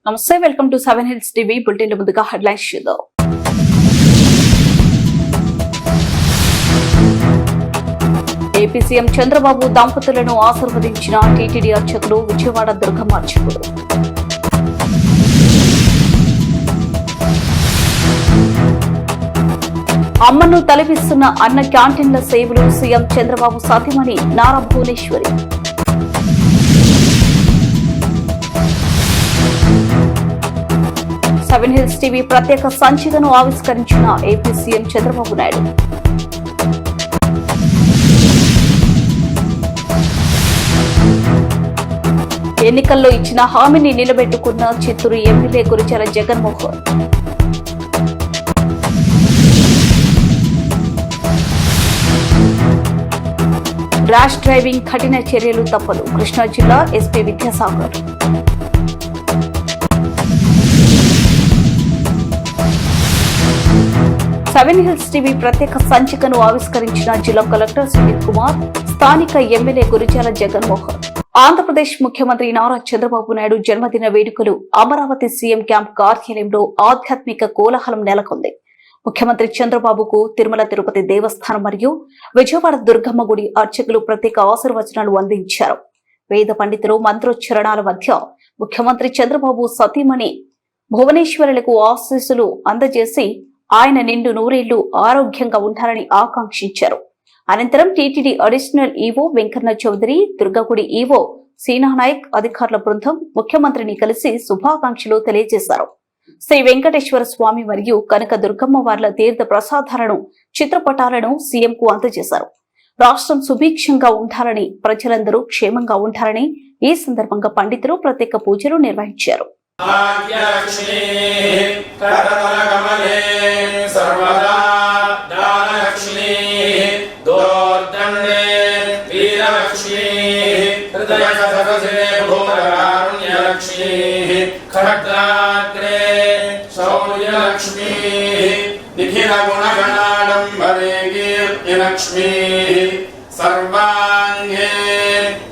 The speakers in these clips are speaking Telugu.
నమస్తే, welcome to 7 hills TV. Bulletin ముందుగా హెడ్లైన్స్ చూద్దాం. ఏపీ సీఎం చంద్రబాబు దంపతులను ఆశీర్వదించిన టీటీడీ అర్చకులు విజయవాడ దుర్గమ్మ అర్చకులు. అమ్మను తలపిస్తున్న అన్న క్యాంటీన్ల సేవలు సీఎం చంద్రబాబు సతీమణి Nara Bhuvaneshwari. Seven hills TV ప్రత్యేక సంచికను ఆవిష్కరించిన ఏపీ సీఎం చంద్రబాబు నాయుడు. ఎన్నికల్లో ఇచ్చిన హామీని నిలబెట్టుకున్న Chittoor MLA Gurijala Jaganmohan. Rash driving కఠిన చర్యలు తప్పదు, కృష్ణా జిల్లా SP Vidyasagar. Seven hills TV ప్రత్యేక సంచికను ఆవిష్కరించిన జిల్లా కలెక్టర్ సునీల్ కుమార్, స్థానిక ఎమ్మెల్యే గురిజాల జగన్మోహన్. ఆంధ్రప్రదేశ్ ముఖ్యమంత్రి నారా చంద్రబాబు నాయుడు జన్మదిన వేడుకలు అమరావతి సీఎం క్యాంప్ కార్యాలయంలో ఆధ్యాత్మిక కోలాహలం నెలకొంది. ముఖ్యమంత్రి చంద్రబాబుకు తిరుమల తిరుపతి దేవస్థానం మరియు విజయవాడ దుర్గమ్మ గుడి అర్చకులు ప్రత్యేక ఆశీర్వచనాలు అందించారు. వేద పండితులు మంత్రోచ్చరణాల మధ్య ముఖ్యమంత్రి చంద్రబాబు సతీమణి భువనేశ్వరులకు ఆశీస్సులు అందజేసి ఆయన నిండు నూరేళ్లు ఆరోగ్యంగా ఉంటారని ఆకాంక్షించారు. అనంతరం TTD additional EO Venkanna Chowdary, Durgagudi EO Seenanaik అధికారుల బృందం ముఖ్యమంత్రిని కలిసి శుభాకాంక్షలు తెలియజేశారు. శ్రీ వెంకటేశ్వర స్వామి మరియు కనక దుర్గమ్మ వార్ల తీర్థ ప్రసాదాలను, చిత్రపటాలను సీఎంకు అందజేశారు. రాష్ట్రం సుభిక్షంగా ఉంటారని, ప్రజలందరూ క్షేమంగా ఉంటారని ఈ సందర్భంగా పండితులు ప్రత్యేక పూజలు నిర్వహించారు. सर्वांगे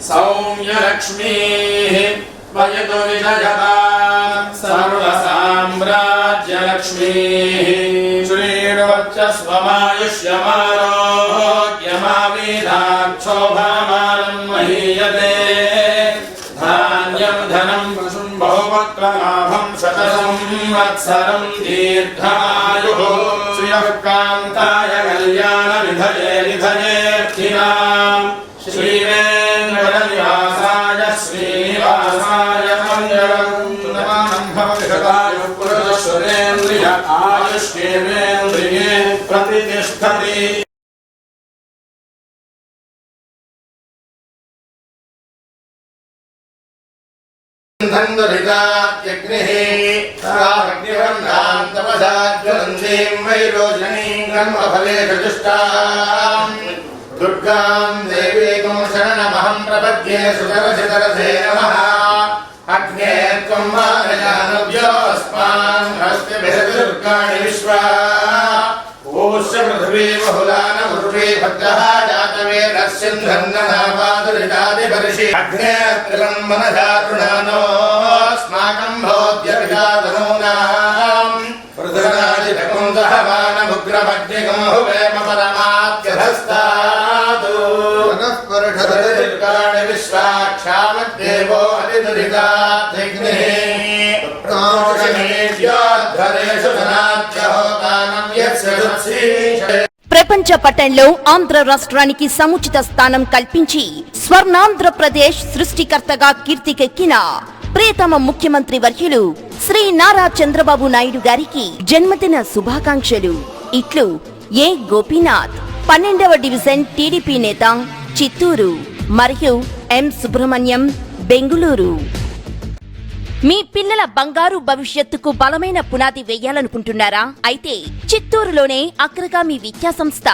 सौम्य लक्ष्मी वयतु विजयता सर्वसाम्राज्य लक्ष्मी श्रीर्वच्चस्वमायुष्यमारोग्यमावेदाक्षोभामानं महीयते धान्यं धनं पशुं बहुवक्त्रलाभं शतसंवत्सरं दीर्घायुः श्रियः कान्ताय कल्याणविधये निधयेऽर्थिनां श्रीवेङ्कटनिवासाय श्रीनिवासाय मङ्गलं पुरुषेन्द्रिय आयुष्येन्द्रिये प्रतिष्ठति. धन्दरितात्यग्निः साग्निवर्णां तपसाज्वलन्तीं वैरोचनीं कर्मफले चतुष्टाम् दुर्गां देवीं शरणमहं प्रपद्ये सुतरसितरसे नमः. अग्ने त्वं मारयानव्योऽस्मान् हस्तिभिर्दुर्गाणि विश्वा ऊष्य पृथिवी बहुलान उर्वी भद्रः जातवेदस्यन्धन्ननापादुरितादिपर्षि अग्ने त्रिलम्बनधारुणानोऽस्माकं भोज्यविदातनूनाम् पृथुराजितकुन्दहमानमुग्रमग्निकं हुवेम परमात्यधस्तात् वनस्पृषदुर्गाणि विश्वाक्षामद्देवो अतिदुरिताग्निः प्रोषमेद्योद्धरेषु धनात्यहोतानं यस्य दुःसीषे. ప్రపంచ పటంలో ఆంధ్ర రాష్ట్రానికి సముచిత స్థానం కల్పించి స్వర్ణాంధ్రప్రదేశ్ సృష్టికర్తగా కీర్తికెక్కిన ప్రియతమ ముఖ్యమంత్రి వర్యులు శ్రీ నారా చంద్రబాబు నాయుడు గారికి జన్మదిన శుభాకాంక్షలు. ఇట్లు ఏ గోపీనాథ్, 12వ డివిజన్ టీడీపీ నేత, చిత్తూరు, మరియు ఎం సుబ్రహ్మణ్యం, బెంగుళూరు. మీ పిల్లల బంగారు భవిష్యత్తుకు బలమైన పునాది వేయాలనుకుంటున్నారా? అయితే చిత్తూరులోనే అగ్రగామి విద్యాసంస్థ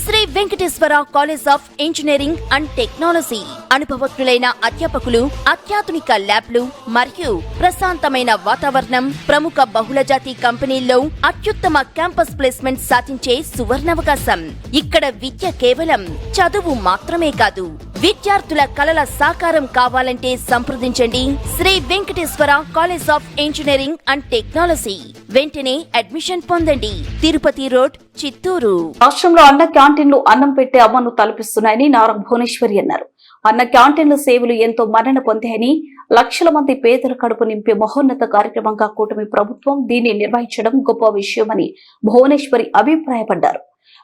Sri Venkateswara college of engineering and technology అనుభవజ్ఞులైన అధ్యాపకులు, అత్యాధునిక ల్యాబ్లు మరియు ప్రశాంతమైన వాతావరణం, ప్రముఖ బహుళజాతి కంపెనీల్లో అత్యుత్తమ క్యాంపస్ ప్లేస్మెంట్ సాధించే సువర్ణావకాశం. ఇక్కడ విద్య కేవలం చదువు మాత్రమే కాదు, విద్యార్థుల కలల సాకారం కావాలంటే సంప్రదించండి Sri Venkateswara college of engineering and technology. వెంటనే అడ్మిషన్ పొందండి. తిరుపతి రోడ్, చిత్తూరు. రాష్ట్రంలో అన్న క్యాంటీన్లు అన్నం పెట్టే అమ్మను తలపిస్తున్నాయని నారా భువనేశ్వరి అన్నారు. అన్న క్యాంటీన్ల సేవలు ఎంతో మన్నన పొందాయని, లక్షల మంది పేదల కడుపు నింపే మహోన్నత కార్యక్రమంగా కూటమి ప్రభుత్వం దీన్ని నిర్వహించడం గొప్ప విషయమని భువనేశ్వరి అభిప్రాయపడ్డారు.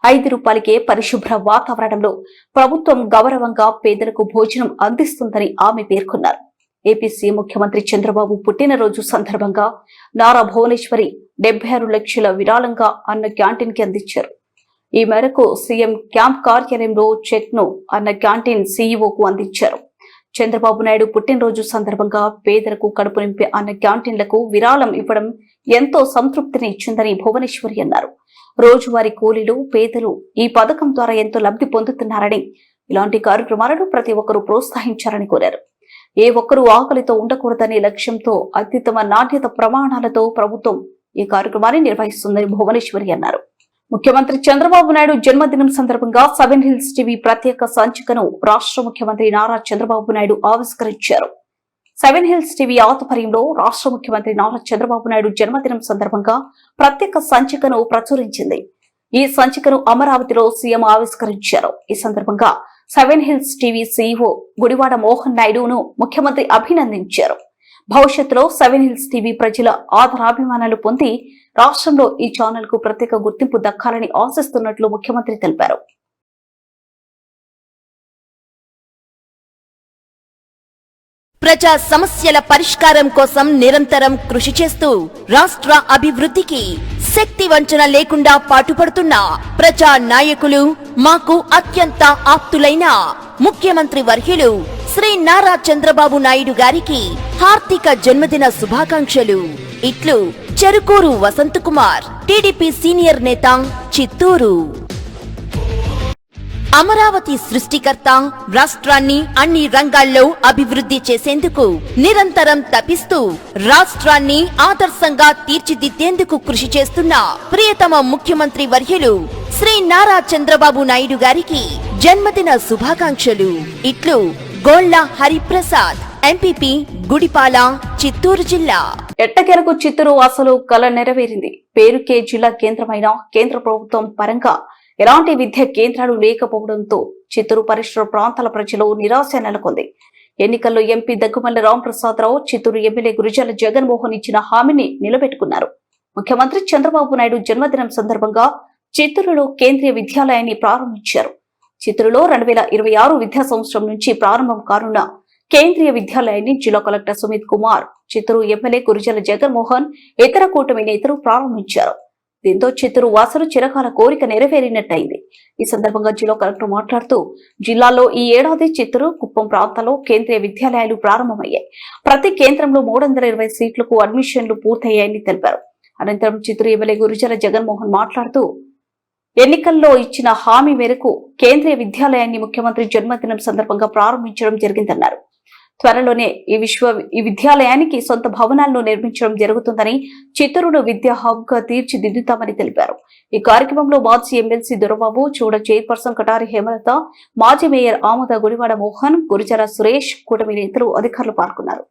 5 రూపాయలకే పరిశుభ్ర వాతావరణంలో ప్రభుత్వం గౌరవంగా పేదలకు భోజనం అందిస్తుందని ఆమె పేర్కొన్నారు. ఏపీ సీఎం ముఖ్యమంత్రి చంద్రబాబు పుట్టినరోజు సందర్భంగా నారా భువనేశ్వరి 76 లక్షల విరాళంగా అన్న క్యాంటీన్ కి అందించారు. ఈ మేరకు సీఎం క్యాంప్ కార్యాలయంలో చెక్ ను అన్న క్యాంటీన్ సీఈఓకు అందించారు. చంద్రబాబు నాయుడు పుట్టినరోజు సందర్భంగా పేదలకు కడుపు నింపే అన్న క్యాంటీన్లకు విరాళం ఇవ్వడం ఎంతో సంతృప్తిని ఇచ్చిందని భువనేశ్వరి అన్నారు. రోజువారీ కూలీలు, పేదలు ఈ పథకం ద్వారా ఎంతో లబ్ధి పొందుతున్నారని, ఇలాంటి కార్యక్రమాలను ప్రతి ఒక్కరూ ప్రోత్సహించారని కోరారు. ఏ ఒక్కరూ ఆకలితో ఉండకూడదనే లక్ష్యంతో అత్యుత్తమ నాణ్యత ప్రమాణాలతో ప్రభుత్వం ఈ కార్యక్రమాన్ని నిర్వహిస్తుందని భువనేశ్వరి అన్నారు. ముఖ్యమంత్రి చంద్రబాబు నాయుడు జన్మదినం సందర్భంగా 7 హిల్స్ టీవీ ప్రత్యేక సంచికను రాష్ట్ర ముఖ్యమంత్రి నారా చంద్రబాబు నాయుడు ఆవిష్కరించారు. 7 హిల్స్ టీవీ ఆధ్వర్యంలో రాష్ట్ర ముఖ్యమంత్రి నారా చంద్రబాబు నాయుడు జన్మదినం సందర్భంగా ప్రత్యేక సంచికను ప్రచురించింది. ఈ సంచికను అమరావతిలో సీఎం ఆవిష్కరించారు. ఈ సందర్భంగా 7 hills TV CEO Gudivada Mohan నాయుడును ముఖ్యమంత్రి అభినందించారు. భవిష్యత్తులో 7 హిల్స్ టీవీ ప్రజల ఆదరాభిమానాలు పొంది రాష్ట్రంలో ఈ ఛానల్ కు ప్రత్యేక గుర్తింపు దక్కాలని ఆశిస్తున్నట్లు ముఖ్యమంత్రి తెలిపారు. ప్రజా సమస్యల పరిష్కారం కోసం నిరంతరం కృషి చేస్తూ రాష్ట్ర అభివృద్ధికి శక్తి వంచన లేకుండా పాటుపడుతున్న ప్రజా నాయకులు, మాకు అత్యంత ఆప్తులైన ముఖ్యమంత్రి వర్యులు శ్రీ నారా చంద్రబాబు నాయుడు గారికి హార్దిక జన్మదిన శుభాకాంక్షలు. ఇట్లు చెరుకూరు వసంతకుమార్, టీడీపీ సీనియర్ నేత, చిత్తూరు. అమరావతి సృష్టికర్త రాష్ట్రాన్ని అన్ని రంగాల్లో అభివృద్ధి చేసేందుకు నిరంతరం తపిస్తూ రాష్ట్రాన్ని ఆదర్శంగా తీర్చిదిద్దేందుకు కృషి చేస్తున్న ప్రియతమ ముఖ్యమంత్రి వర్యులు శ్రీ నారా చంద్రబాబు నాయుడు గారికి జన్మదిన శుభాకాంక్షలు. ఇట్లు గోళ్ల హరిప్రసాద్, ఎంపీపీ, గుడిపాల, చిత్తూరు జిల్లా. ఎట్టకేలకు చిత్తూరు అసలు కల నెరవేరింది. పేరుకే జిల్లా కేంద్రమైన కేంద్ర ప్రభుత్వం పరంగా ఎలాంటి విద్యా కేంద్రాలు లేకపోవడంతో చిత్తూరు పరిసర ప్రాంతాల ప్రజలు నిరాశ నెలకొంది. ఎన్నికల్లో ఎంపీ దగ్గుమల్లి రాంప్రసాదరావు చిత్తూరు ఎమ్మెల్యే గురిజాల జగన్మోహన్ ఇచ్చిన హామీని నిలబెట్టుకున్నారు. ముఖ్యమంత్రి చంద్రబాబు నాయుడు జన్మదినం సందర్భంగా చిత్తూరులో కేంద్రీయ విద్యాలయాన్ని ప్రారంభించారు. చిత్తూరులో 2026 విద్యా సంవత్సరం నుంచి ప్రారంభం కానున్న కేంద్రీయ విద్యాలయాన్ని జిల్లా కలెక్టర్ సుమిత్ కుమార్, చిత్తూరు ఎమ్మెల్యే గురిజాల జగన్మోహన్, ఇతర కూటమి నేతలు ప్రారంభించారు. దీంతో చిత్తూరు వాసులు చిరకాల కోరిక నెరవేరినట్టయింది. ఈ సందర్భంగా జిల్లా కలెక్టర్ మాట్లాడుతూ, జిల్లాలో ఈ ఏడాది చిత్తూరు, కుప్పం ప్రాంతాల్లో కేంద్రీయ విద్యాలయాలు ప్రారంభమయ్యాయి. ప్రతి కేంద్రంలో 320 సీట్లకు అడ్మిషన్లు పూర్తయ్యాయని తెలిపారు. అనంతరం చిత్తూరు ఎమ్మెల్యే గురిజాల జగన్మోహన్ మాట్లాడుతూ, ఎన్నికల్లో ఇచ్చిన హామీ మేరకు కేంద్రీయ విద్యాలయాన్ని ముఖ్యమంత్రి జన్మదినం సందర్భంగా ప్రారంభించడం జరిగిందన్నారు. త్వరలోనే ఈ విద్యాలయానికి సొంత భవనాలను నిర్మించడం జరుగుతుందని, చిత్తూరును విద్యా హబ్ గా తీర్చిదిద్దుతామని తెలిపారు. ఈ కార్యక్రమంలో మాజీ ఎమ్మెల్సీ దొరబాబు, చూడ చైర్పర్సన్ కటారి హేమలత, మాజీ మేయర్ ఆముద గుడివాడ మోహన్, గురిజాల సురేష్, కూటమి నేతలు, అధికారులు పాల్గొన్నారు.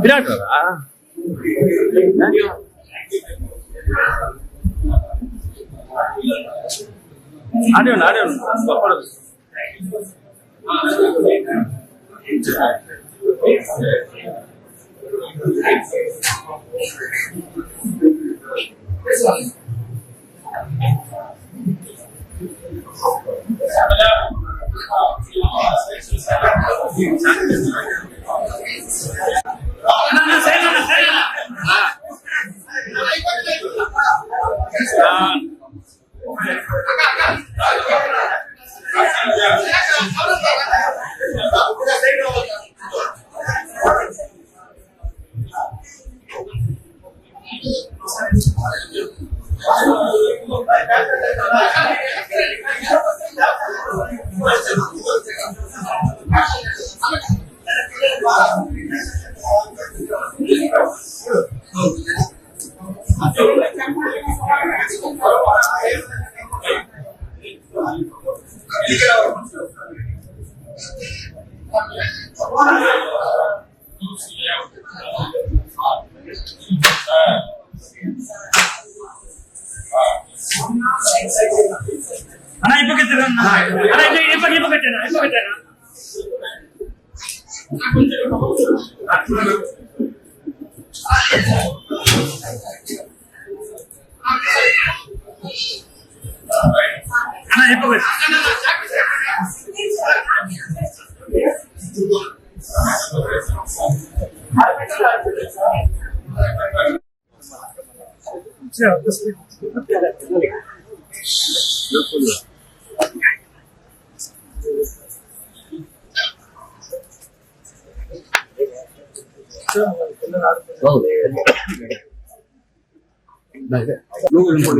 విరాట్ ఆడే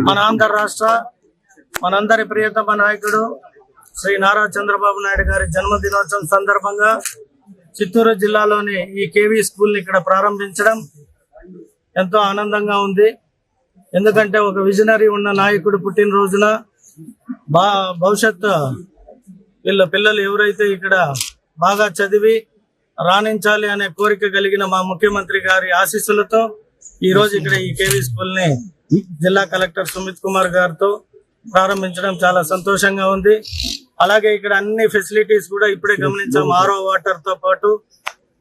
మన ఆంధ్ర రాష్ట్ర మనందరి ప్రియతమ నాయకుడు శ్రీ నారా చంద్రబాబు నాయుడు గారి జన్మదినోత్సవం సందర్భంగా చిత్తూరు జిల్లాలోని ఈ కేవీ స్కూల్ ని ఇక్కడ ప్రారంభించడం ఎంతో ఆనందంగా ఉంది. ఎందుకంటే ఒక విజనరీ ఉన్న నాయకుడు పుట్టినరోజున భవిష్యత్తు వీళ్ళ పిల్లలు ఎవరైతే ఇక్కడ బాగా చదివి రాణించాలి అనే కోరిక కలిగిన మా ముఖ్యమంత్రి గారి ఆశీస్సులతో ఈ రోజు ఇక్కడ ఈ కేవీ స్కూల్ ని జిల్లా కలెక్టర్ సుమిత్ కుమార్ గారితో ప్రారంభించడం చాలా సంతోషంగా ఉంది. అలాగే ఇక్కడ అన్ని ఫెసిలిటీస్ కూడా ఇప్పుడే గమనించాం. ఆరో వాటర్ తో పాటు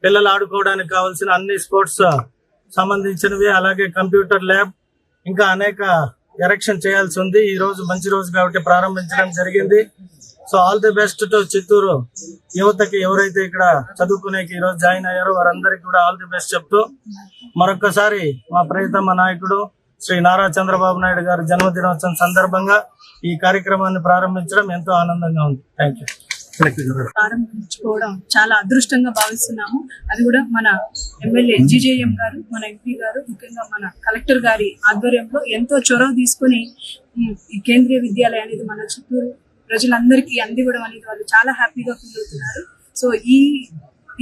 పిల్లలు ఆడుకోవడానికి కావాల్సిన అన్ని స్పోర్ట్స్ సంబంధించినవి, అలాగే కంప్యూటర్ ల్యాబ్, ఇంకా అనేక ఎరెక్షన్ చేయాల్సి ఉంది. ఈ రోజు మంచి రోజు కాబట్టి ప్రారంభించడం జరిగింది. So all the best to Chittoor యువతకి, ఎవరైతే ఇక్కడ చదువుకునేకి ఈ రోజు జాయిన్ అయ్యారో వారందరికీ కూడా ఆల్ ది బెస్ట్ చెప్తూ మరొకసారి మా ప్రియతమ నాయకుడు శ్రీ నారా చంద్రబాబు నాయుడు గారి జన్మదినోత్సవం సందర్భంగా ఈ కార్యక్రమాన్ని ప్రారంభించడం ఎంతో ఆనందంగా ఉంది. Thank you. ప్రారంభించుకోవడం చాలా అదృష్టంగా భావిస్తున్నాము. అది కూడా మన ఎమ్మెల్యే జీజేఎం గారు, మన ఎంపీ గారు, ముఖ్యంగా మన కలెక్టర్ గారి ఆధ్వర్యంలో ఎంతో చొరవ తీసుకుని ఈ కేంద్రీయ విద్యాలయం అనేది మన చిత్తూరు ప్రజలందరికీ అందివ్వడం అనేది వాళ్ళు చాలా హ్యాపీగా ఫీల్ అవుతున్నారు. సో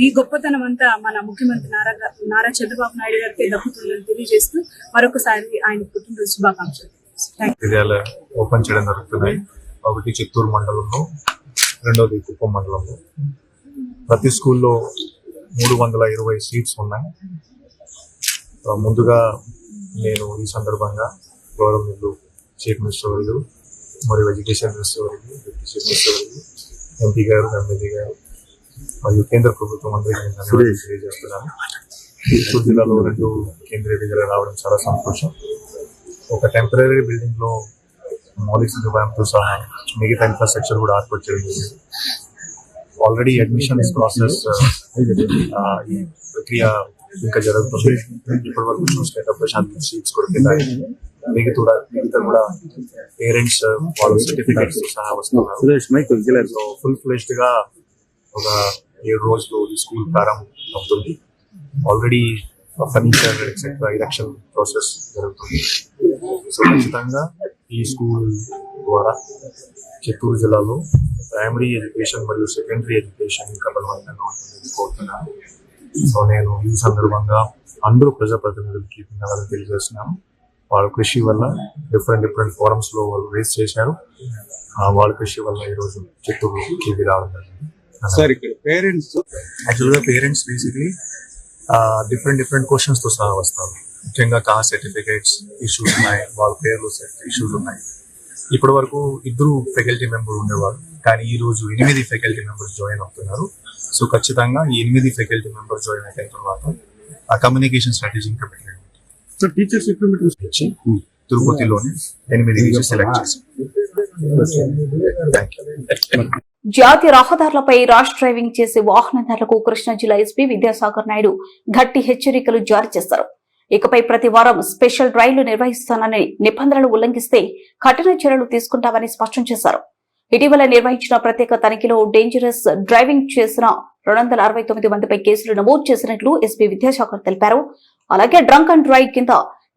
ఈ గొప్పతనం అంతా మన ముఖ్యమంత్రి నారా చంద్రబాబు నాయుడు గారికి దక్కుతుందని తెలియజేస్తూ మరొకసారి ఆయన పుట్టినరోజు శుభాకాంక్షలు. విద్యాలయం ఓపెన్ చేయడం జరుగుతున్నాయి. ఒకటి చిత్తూరు మండలంలో, రెండోది కుప్పం మండలంలో. ప్రతి స్కూల్లో 320 సీట్స్ ఉన్నాయి. ముందుగా నేను ఈ సందర్భంగా గౌరవనీయులు చీఫ్ మినిస్టర్ గారు మరియు ఎడ్యుకేషన్ మినిస్టర్ గారు, డిప్యూటీ చీఫ్ మినిస్టర్ గారు, ఎంపీ గారు, ఎమ్మెల్యే గారు మరియు కేంద్ర ప్రభుత్వం అందరికీ నేను ధన్యవాదాలు తెలియజేస్తున్నాను. చిత్తూరు జిల్లాలో 2 కేంద్రీయ విద్యాలయాలు రావడం చాలా సంతోషం. ఒక టెంపరీ బిల్డింగ్ లో మౌలిక సదుపాయంతో సహా మిగతా ఇన్ఫ్రాస్ట్రక్చర్ కూడా ఏర్పాటు చేయడం జరిగింది. ఆల్రెడీ అడ్మిషన్స్ ప్రాసెస్ ఈ ప్రక్రియ ఇంకా జరుగుతుంది. ఇప్పటి వరకు చూసినప్పుడు సీట్స్ కూడా మిగతా కూడా పేరెంట్స్ వాళ్ళ సర్టిఫికేట్స్ సహా వస్తున్నారు. సో ఫుల్ ఫ్లెజ్డ్ గా ఒక 7 రోజులు ఈ స్కూల్ ప్రారంభం అవుతుంది. Already furniture etcetera election process జరుగుతుంది. సో ఖచ్చితంగా ఈ స్కూల్ ద్వారా చిత్తూరు జిల్లాలో ప్రైమరీ ఎడ్యుకేషన్ మరియు సెకండరీ ఎడ్యుకేషన్ ఇంకా బలవంతంగా ఉంటుందని కోరుతున్నాను. సో నేను ఈ సందర్భంగా అందరూ ప్రజాప్రతినిధులకి ధన్యవాదాలు తెలియజేస్తున్నాను. వాళ్ళ కృషి వల్ల డిఫరెంట్ ఫోరమ్స్ లో వాళ్ళు రేస్ చేశారు. వాళ్ళ కృషి వల్ల ఈరోజు చిత్తూరుకి ఇది రావడం జరిగింది. యాక్చువల్గా పేరెంట్స్ బేసిక్లీ డిఫరెంట్ క్వశ్చన్స్ తో సహా వస్తారు. ముఖ్యంగా కాస్ట్ సర్టిఫికేట్స్ ఇష్యూస్ ఉన్నాయి, వాళ్ళ పేర్లు ఇష్యూస్ ఉన్నాయి. ఇప్పటి వరకు 2 ఫ్యాకల్టీ మెంబర్ ఉండేవారు, కానీ ఈ రోజు 8 ఫ్యాకల్టీ మెంబర్స్ జాయిన్ అవుతున్నారు. సో ఖచ్చితంగా ఈ 8 ఫ్యాకల్టీ మెంబర్స్ జాయిన్ అయిన తర్వాత ఆ కమ్యూనికేషన్ స్ట్రాటజీ ఇంకా పెట్టండి. సో టీచర్స్ వచ్చి తిరుపతిలోని 8 టీచర్స్ సెలెక్ట్ చేసి జాతీయ రహదారులపై ర్యాష్ డ్రైవింగ్ చేసే వాహనదారులకు కృష్ణా జిల్లా ఎస్పీ విద్యాసాగర్ నాయుడు గట్టి హెచ్చరికలు జారీ చేశారు. ఇకపై ప్రతి వారం స్పెషల్ డ్రైవ్లు నిర్వహిస్తానని నిబంధనలు ఉల్లంఘిస్తే కఠిన చర్యలు తీసుకుంటామని స్పష్టం చేశారు. ఇటీవల నిర్వహించిన ప్రత్యేక తనిఖీలో డేంజరస్ డ్రైవింగ్ చేసిన 269 మందిపై కేసులు నమోదు చేసినట్లు ఎస్పీ విద్యాసాగర్ తెలిపారు. అలాగే డ్రంక్ అండ్ డ్రైవ్ కింద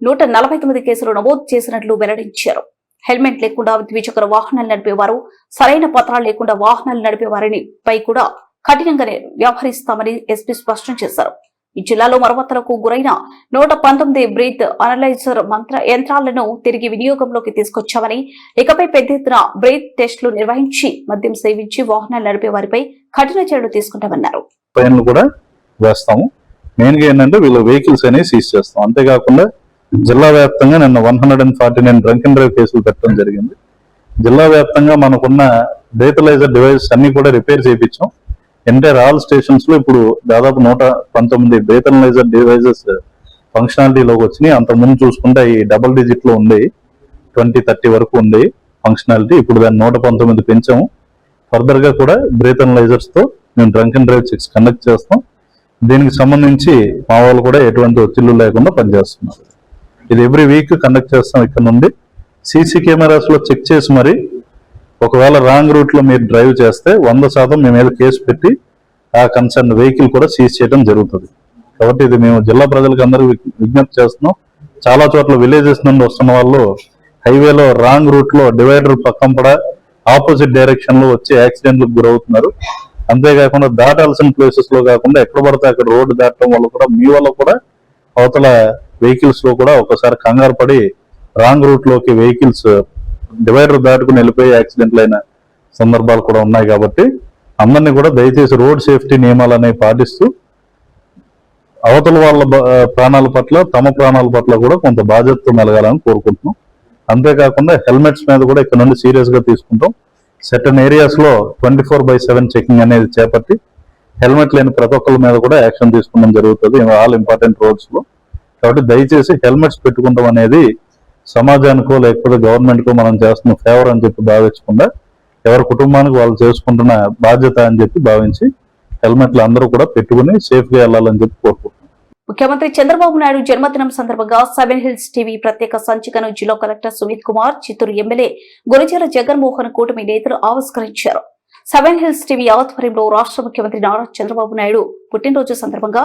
149 కేసులు నమోదు చేసినట్లు వెల్లడించారు. హెల్మెట్ లేకుండా ద్విచక్ర వాహనాలు నడిపేవారు, సరైన పత్రాలు లేకుండా వాహనాలు నడిపేవారిని పై కూడా కఠినంగా వ్యవహరిస్తామని ఎస్పీ స్పష్టం చేశారు. ఈ జిల్లాలో మరమ్మతులకు గురైన 119 బ్రీత్ అనలైజర్ యంత్రాలను తిరిగి వినియోగంలోకి తీసుకొచ్చామని, ఇకపై పెద్ద ఎత్తున బ్రీత్ టెస్టులు నిర్వహించి మద్యం సేవించి వాహనాలు నడిపే వారిపై కఠిన చర్యలు తీసుకుంటామన్నారు. కూడా వేస్తాము. మెయిన్ గా ఏంటంటే వీళ్ళ వెహికల్స్ అనేవి సీజ్ చేస్తాం. అంతేకాకుండా జిల్లా వ్యాప్తంగా నిన్న 149 డ్రంక్ అండ్ డ్రైవ్ కేసులు పెట్టడం జరిగింది. జిల్లా వ్యాప్తంగా మనకున్న బ్రేతలైజర్ డివైసెస్ అన్ని కూడా రిపేర్ చేయించాం. ఎంటైర్ ఆల్ స్టేషన్స్ లో ఇప్పుడు దాదాపు 119 బ్రేతలైజర్ డివైసెస్ ఫంక్షనాలిటీలోకి వచ్చినాయి. అంతకుముందు చూసుకుంటే ఈ డబుల్ డిజిట్ లో ఉంది, 20-30 వరకు ఉంది ఫంక్షనాలిటీ. ఇప్పుడు దాన్ని 119 పెంచాము. ఫర్దర్ గా కూడా బ్రేతలైజర్స్ తో మేము drunk and drive checks conduct చేస్తాం. దీనికి సంబంధించి మా వాళ్ళు కూడా ఎటువంటి ఒత్తిళ్లు లేకుండా పనిచేస్తున్నారు. ఇది ఎవ్రీ వీక్ కండక్ట్ చేస్తాం. ఇక్కడ నుండి సీసీ కెమెరాస్ లో చెక్ చేసి మరి ఒకవేళ రాంగ్ రూట్ లో మీరు డ్రైవ్ చేస్తే 100% మీ మీద కేసు పెట్టి ఆ కన్సర్న్ వెహికల్ కూడా సీజ్ చేయడం జరుగుతుంది. కాబట్టి ఇది మేము జిల్లా ప్రజలకు అందరూ విజ్ఞప్తి చేస్తున్నాం. చాలా చోట్ల విలేజెస్ నుండి వస్తున్న వాళ్ళు హైవేలో రాంగ్ రూట్ లో డివైడర్ పక్కన కూడా ఆపోజిట్ డైరెక్షన్ లో వచ్చి యాక్సిడెంట్లకు గురవుతున్నారు. అంతేకాకుండా దాటాల్సిన ప్లేసెస్ లో కాకుండా ఎక్కడ పడితే అక్కడ రోడ్డు దాటడం వల్ల కూడా మీ వల్ల కూడా అవతల వెహికల్స్ లో కూడా ఒకసారి కంగారు పడి రాంగ్ రూట్ లోకి వెహికల్స్ డివైడర్ దాటుకుని వెళ్ళిపోయి యాక్సిడెంట్లు అయిన సందర్భాలు కూడా ఉన్నాయి. కాబట్టి అందరినీ కూడా దయచేసి రోడ్ సేఫ్టీ నియమాలు అనేవి పాటిస్తూ అవతల వాళ్ళ ప్రాణాల పట్ల తమ ప్రాణాల పట్ల కూడా కొంత బాధ్యతతో మెలగాలని కోరుకుంటున్నాం. అంతేకాకుండా హెల్మెట్స్ మీద కూడా ఇక్కడ నుండి సీరియస్ గా తీసుకుంటాం. సర్టన్ ఏరియాస్ లో 24/7 చెకింగ్ అనేది చేపట్టి హెల్మెట్ లేని ప్రతి ఒక్కరి మీద కూడా యాక్షన్ తీసుకోవడం జరుగుతుంది ఆల్ ఇంపార్టెంట్ రోడ్స్ లో. కాబట్టి దయచేసి హెల్మెట్స్ పెట్టుకుంటాం అనేది సమాజానికో లేకపోతే గవర్నమెంట్ కో మనం చేస్తున్న ఫేవర్ అని చెప్పి భావించకుండా ఎవరి కుటుంబానికి వాళ్ళు చేసుకుంటున్న బాధ్యత అని చెప్పి భావించి హెల్మెట్లు అందరూ కూడా పెట్టుకుని సేఫ్ గా వెళ్లాలని చెప్పి కోరుకుంటున్నాం. ముఖ్యమంత్రి చంద్రబాబు నాయుడు జన్మదినం సందర్భంగా 7 హిల్స్ టీవీ ప్రత్యేక సంచికను జిల్లా కలెక్టర్ సుమిత్ కుమార్, చిత్తూరు ఎమ్మెల్యే గురిజాల జగన్మోహన్ కూటమి నేతలు ఆవిష్కరించారు. 7 హిల్స్ టీవీ ఆధ్వర్యంలో రాష్ట్ర ముఖ్యమంత్రి నారా చంద్రబాబు నాయుడు పుట్టినరోజు సందర్భంగా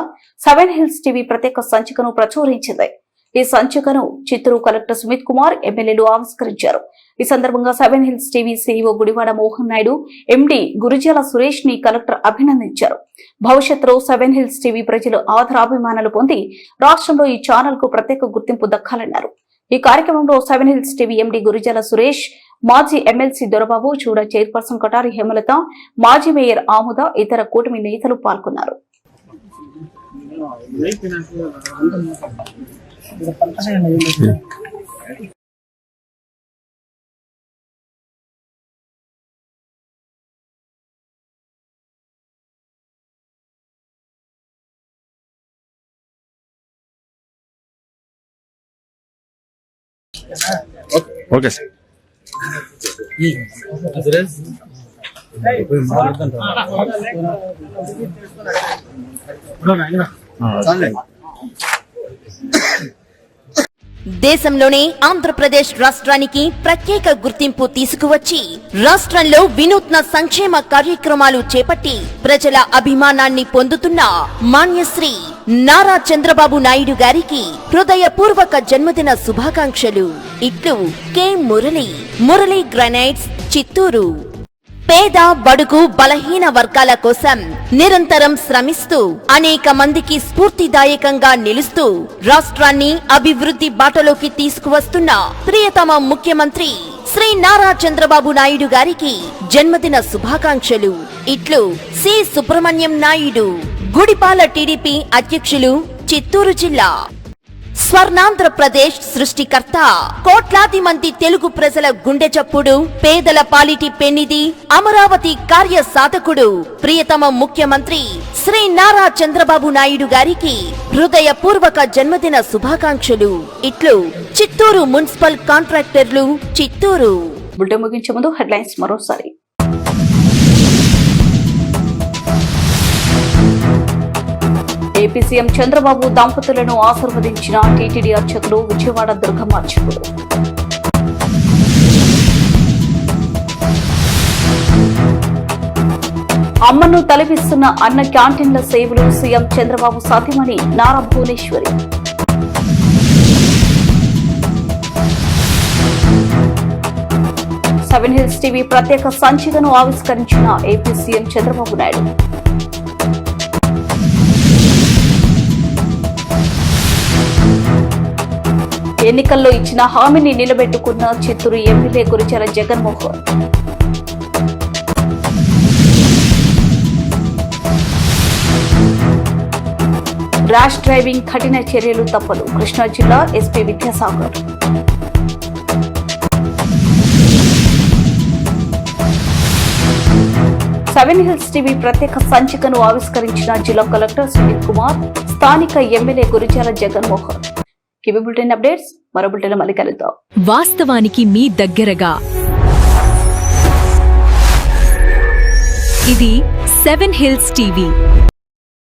7 హిల్స్ టీవీ ప్రత్యేక సంచికను ప్రచురించింది. ఈ సంచికను చిత్తూరు కలెక్టర్ సుమిత్ కుమార్, ఎమ్మెల్యేలు ఆవిష్కరించారు. ఈ సందర్భంగా 7 hills TV CEO Gudivada Mohan Naidu, MD Gurazala Suresh ని కలెక్టర్ అభినందించారు. భవిష్యత్తులో 7 హిల్స్ టీవీ ప్రజలు ఆదరాభిమానాలు పొంది రాష్ట్రంలో ఈ ఛానల్ కు ప్రత్యేక గుర్తింపు దక్కాలన్నారు. ఈ కార్యక్రమంలో 7 hills TV MD Gurazala Suresh, మాజీ ఎమ్మెల్సీ దొరబాబు, చూడ చైర్పర్సన్ కటారి హేమలత, మాజీ మేయర్ ఆముద, ఇతర కూటమి నేతలు పాల్గొన్నారు. Okay sir. దేశంలోనే ఆంధ్రప్రదేశ్ రాష్ట్రానికి ప్రత్యేక గుర్తింపు తీసుకువచ్చి రాష్ట్రంలో వినూత్న సంక్షేమ కార్యక్రమాలు చేపట్టి ప్రజల అభిమానాన్ని పొందుతున్న మాన్యశ్రీ నారా చంద్రబాబు నాయుడు గారికి హృదయపూర్వక జన్మదిన శుభాకాంక్షలు. ఇట్లు కె మురళి గ్రానైట్స్, చిత్తూరు. పేద బడుగు బలహీన వర్గాల కోసం నిరంతరం శ్రమిస్తూ అనేక మందికి స్ఫూర్తిదాయకంగా నిలుస్తూ రాష్ట్రాన్ని అభివృద్ధి బాటలోకి తీసుకువస్తున్న ప్రియతమ ముఖ్యమంత్రి శ్రీ నారా చంద్రబాబు నాయుడు గారికి జన్మదిన శుభాకాంక్షలు. ఇట్లు సి సుబ్రహ్మణ్యం నాయుడు, గుడిపాల టీడీపీ అధ్యక్షులు, చిత్తూరు జిల్లా. స్వర్ణాంధ్రప్రదేశ్ సృష్టికర్త, కోట్లాది మంది తెలుగు ప్రజల గుండె చప్పుడు, పేదల పాలిటి పెన్నిది, అమరావతి కార్య సాధకుడు, ప్రియతమ ముఖ్యమంత్రి శ్రీ నారా చంద్రబాబు నాయుడు గారికి హృదయపూర్వక జన్మదిన శుభాకాంక్షలు. ఇట్లు చిత్తూరు మున్సిపల్ కాంట్రాక్టర్లు, చిత్తూరు. బులెటిన్ ముగించే ముందు హెడ్లైన్స్ మరోసారి. ఏపీ సీఎం చంద్రబాబు దంపతులను ఆశీర్వదించిన టీటీడీ అర్చకులు, విజయవాడ దుర్గమ్మ అర్చకులు. అమ్మను తలపిస్తున్న అన్న క్యాంటీన్ల సేవలు సీఎం చంద్రబాబు సాధ్యమని Nara Bhuvaneshwari. Seven hills TV ప్రత్యేక సంచికను ఆవిష్కరించిన ఏపీ సీఎం చంద్రబాబు నాయుడు. ఎన్నికల్లో ఇచ్చిన హామీని నిలబెట్టుకున్న Chittoor MLA Gurichala Jaganmohan. Rash driving కఠిన చర్యలు తప్పదు, కృష్ణా జిల్లా SP Vidyasagar. Seven hills TV ప్రత్యేక సంచికను ఆవిష్కరించిన జిల్లా కలెక్టర్ సునీల్ కుమార్, స్థానిక ఎమ్మెల్యే గురిచల జగన్మోహన్. కివి బులెటిన్ అప్డేట్స్ మరో బులెటిన్ మళ్ళీ కలుద్దాం. వాస్తవానికి మీ దగ్గరగా ఇది 7 హిల్స్ టీవీ.